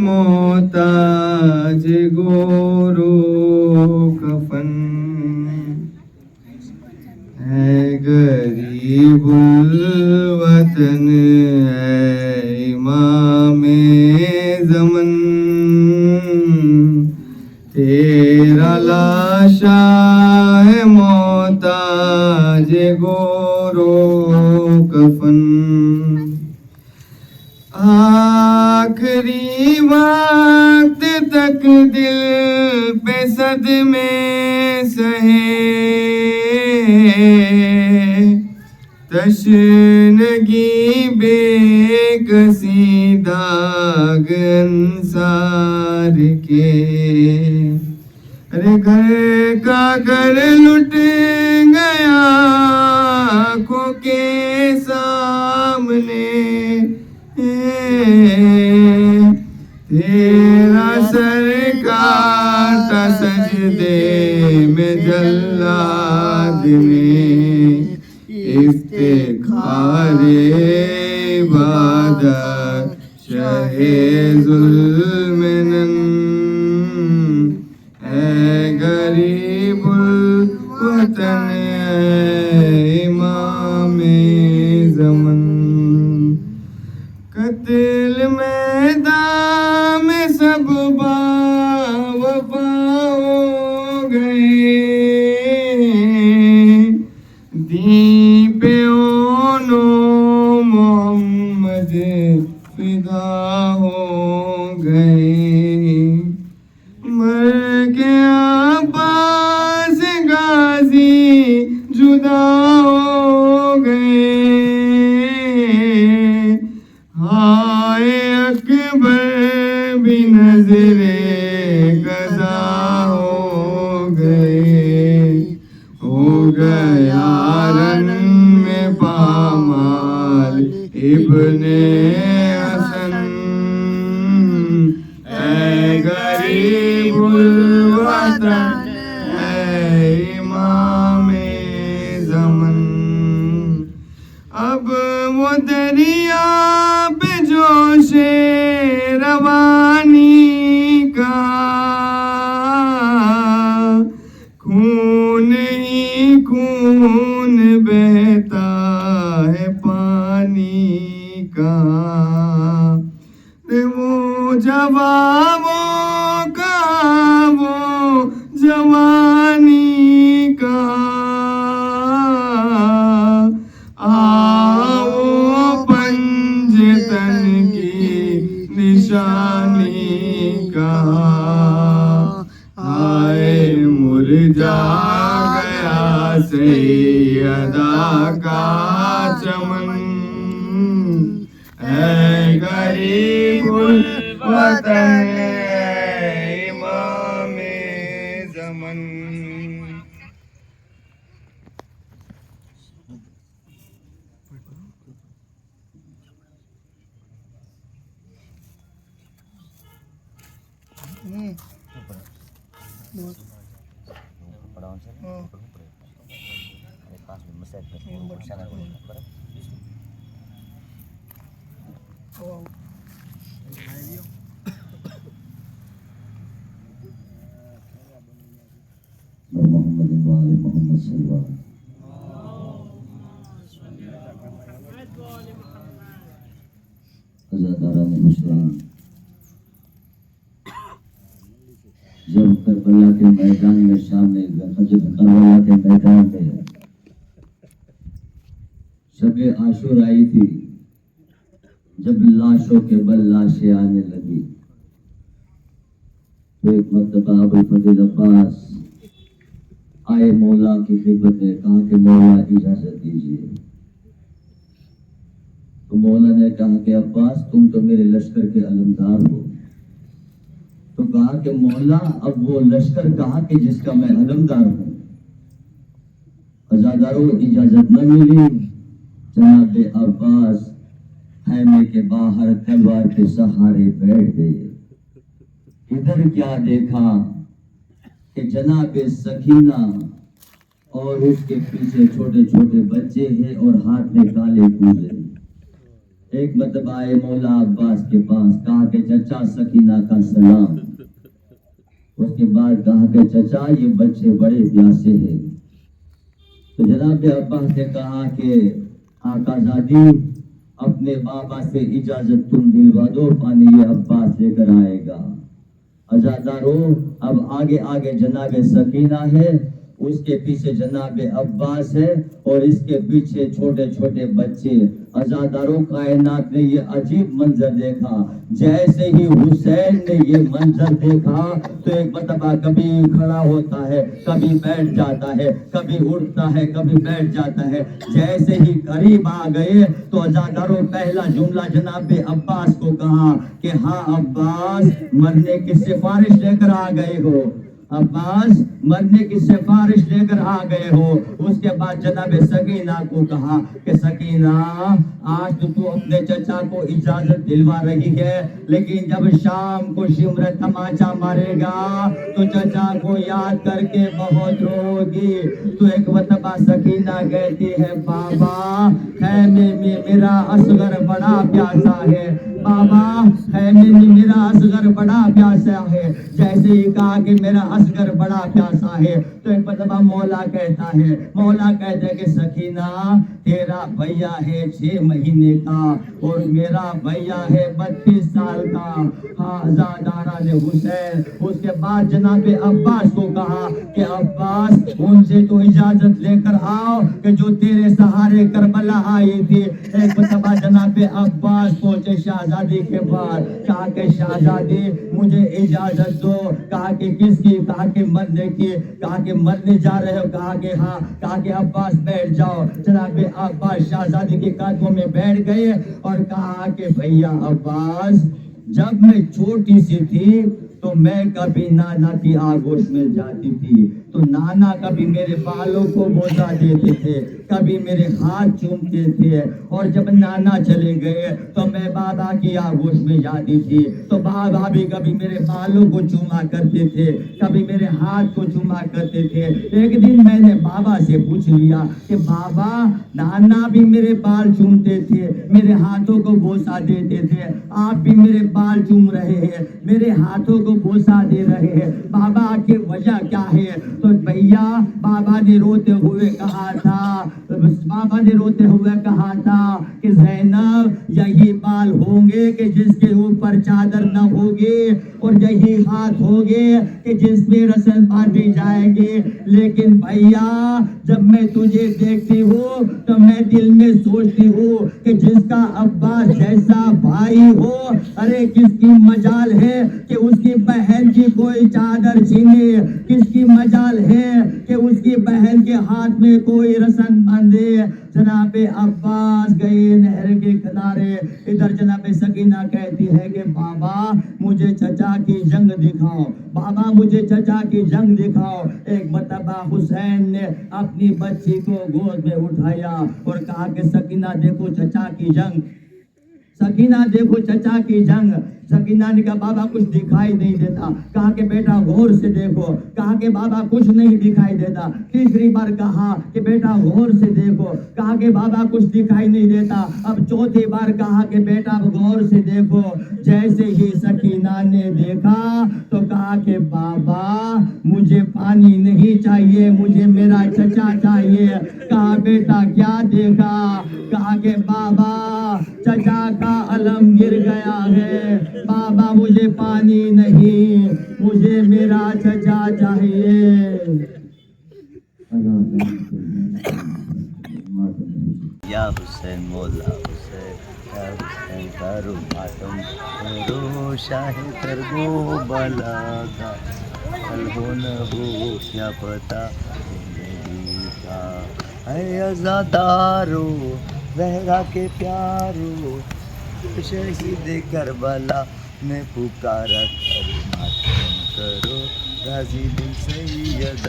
محتاج گورو کفن ہے غریب الوطن ہے امام زمن تیرا لاشا ہے محتاج گورو کفن آخری وقت تک دل پہ صدمے سہے تشنگی بے کسی داغ انصار کے ارے گھر کا گھر لٹ گیا آنکھوں کے سامنے تیرا سر کاٹا سجدے میں جلاد نے افتخار عبادت شہ ظلم نن اے غریب الوطن اے امام زمن قتل میدان میں سب باوفا ہو گئے دین پہ اونو محمد فدا ہو گئے مر کے عباس غازی جدا ہو گئے ہائے اکبر بھی نظر قضا ہو گئے ہو گیا رن میں پامال ابن حسن اے غریب الوطن اے امام زمن اب وہ دریا پہ جوش روانی کا خون ہی خون بہتا ہے پانی کا وہ جوابوں کا وہ جوانی کا آؤ پنجتن کی نشانی کا آئے مرجا گیا سیدہ کا چمن اے غریب الوطن اے امام زمن محمد وآل محمد صلی اللہ علیہ وسلم عزاداران حسین جب کربلا کے میدان میں سامنے جب کربلا کے میدان میں شب عاشور آئی تھی جب لاشوں کے بل لاشیں آنے لگی تو ایک مرتبہ ابوالفضل عباس آئے مولا کی خدمت میں کہا کہ مولا اجازت دیجیے تو مولا نے کہا کہ عباس تم تو میرے لشکر کے علمدار ہو تو کہا کہ مولا اب وہ لشکر کہا کہ جس کا میں علمدار ہوں عزاداروں اجازت نہ ملی جناب عباس خیمے کے باہر تلوار کے سہارے بیٹھ گئے ادھر کیا دیکھا کہ جناب سکینہ اور اس کے پیچھے چھوٹے چھوٹے بچے ہیں اور ہاتھ میں کالے کوزے ایک مرتبہ آئے مولا عباس کے پاس، کہا کہ چچا سکینہ کا سلام۔ اس کے بعد کہا کہ چچا یہ بچے بڑے پیاسے ہیں۔ تو جناب عباس نے کہا کہ آقا زادی اپنے بابا سے اجازت تم دلوا دو، پانی یہ عباس لے کر آئے گا۔ عزادارو اب آگے آگے جناب سکینہ ہے، اس کے پیچھے جناب عباس ہے، اور اس کے پیچھے چھوٹے چھوٹے بچے۔ عزاداروں کائنات نے یہ عجیب منظر دیکھا۔ جیسے ہی حسین نے یہ منظر دیکھا تو ایک مرتبہ کبھی کھڑا ہوتا ہے، کبھی بیٹھ جاتا ہے، کبھی اٹھتا ہے، کبھی بیٹھ جاتا ہے۔ جیسے ہی قریب آ گئے تو عزاداروں پہلا جملہ جناب عباس کو کہا کہ ہاں عباس مرنے کی سفارش لے کر آ گئے ہو، عباس مرنے کی سفارش لے کر آ گئے ہو۔ اس کے بعد جناب سکینہ کو کہا کہ سکینہ آج تو اپنے چچا کو اجازت دلوا رہی ہے، لیکن جب شام کو شمر تماچا مارے گا تو چچا کو یاد کر کے بہت رو گی۔ تو ایک مرتبہ سکینہ کہتی ہے بابا خیمے میں میرا اصغر بڑا پیاسا ہے، بابا خیمے میں میرا اصغر بڑا پیاسا ہے۔ جیسے ہی کہا کہ میرا اصغر بڑا پیاسا ہے تو ایک مرتبہ مولا کہتا ہے کہ سکینہ تیرا بھیا ہے 6 مہینے کا اور میرا بھیا ہے 32 سال کا۔ ہاں عزادارہ نے حسین اس کے بعد جناب عباس کو کہا کہ عباس ان سے تو اجازت لے کر آؤ کہ جو تیرے سہارے کربلا آئی تھی۔ ایک مرتبہ جناب عباس پہنچے شہزادی کے پاس، کہا کہ شہزادی مجھے اجازت دو۔ کہا کہ کس کی؟ کہا کہ مرنے کی۔ کہا کہ مرنے جا رہے ہو؟ کہا کہ ہاں۔ کہا کہ عباس بیٹھ جاؤ۔ جناب عباس شہزادی کے قدموں میں بیٹھ گئے اور کہا کہ بھیا عباس جب میں چھوٹی سی تھی تو میں کبھی نانا کی آغوش میں جاتی تھی تو نانا کبھی میرے بالوں کو بوسا دیتے تھے، کبھی میرے ہاتھ چومتے تھے، اور جب نانا چلے گئے تو میں بابا کی آغوش میں جاتی تھی تو بابا بھی کبھی میرے بالوں کو چوما کرتے تھے، کبھی میرے ہاتھ کو چوما کرتے تھے۔ ایک دن میں نے بابا سے پوچھ لیا کہ بابا نانا بھی میرے بال چومتے تھے، میرے ہاتھوں کو بوسا دیتے تھے، آپ بھی میرے بال چوم رہے ہیں، میرے ہاتھوں کو بوسا دے رہے ہیں، بابا کی وجہ کیا ہے؟ تو بھیا بابا نے روتے ہوئے کہا تھا کہ زینب یہی بال ہوں گے کہ جس کے اوپر چادر نہ ہوگی، اور یہی ہاتھ ہوگے کہ جس میں رسن باندھی جائے گی، لیکن بھیا جب میں تجھے دیکھتی ہوں تو میں دل میں سوچتی ہوں کہ جس کا عباس جیسا بھائی ہو، ارے کس کی مجال ہے کہ اس کی بہن کی کوئی چادر چھینے، کس کی مجال ہے کہ اس کی بہن کے ہاتھ میں کوئی رسن باندھے۔ جناب عباس گئے نہر کے کنارے، ادھر جناب سکینہ کہتی ہے کہ بابا مجھے چچا کی جنگ دکھاؤ، بابا مجھے چچا کی جنگ دکھاؤ۔ ایک مرتبہ حسین نے اپنی بچی کو گود میں اٹھایا اور کہا کہ سکینہ دیکھو چچا کی جنگ، سکینہ دیکھو چچا کی جنگ۔ سکینہ نے کہا بابا کچھ دکھائی نہیں دیتا۔ کہا کہ بیٹا غور سے دیکھو۔ کہا کہ بابا کچھ نہیں دکھائی دیتا۔ تیسری بار کہا کہ بیٹا غور سے دیکھو۔ کہا کہ بابا کچھ دکھائی نہیں دیتا۔ اب چوتھی بار کہا کہ بیٹا غور سے دیکھو۔ جیسے ہی سکینہ نے دیکھا تو کہا کہ بابا مجھے پانی نہیں چاہیے، مجھے میرا چچا چاہیے۔ کہا بیٹا کیا دیکھا؟ کہا کہ بابا چچا کا علم گر گیا ہے، بابا مجھے پانی نہیں، مجھے میرا چچا چاہیے۔ یا حسین مولا حسین، یا حسین کرو ماتم، کرو شاہ کربو بلا کا، کل ہو نہ ہو کیا پتا زندگی کا۔ اے عزادارو زہرا کے پیارو، شہید کربلا میں پکارا کرو ماتم کرو، غازی بن سید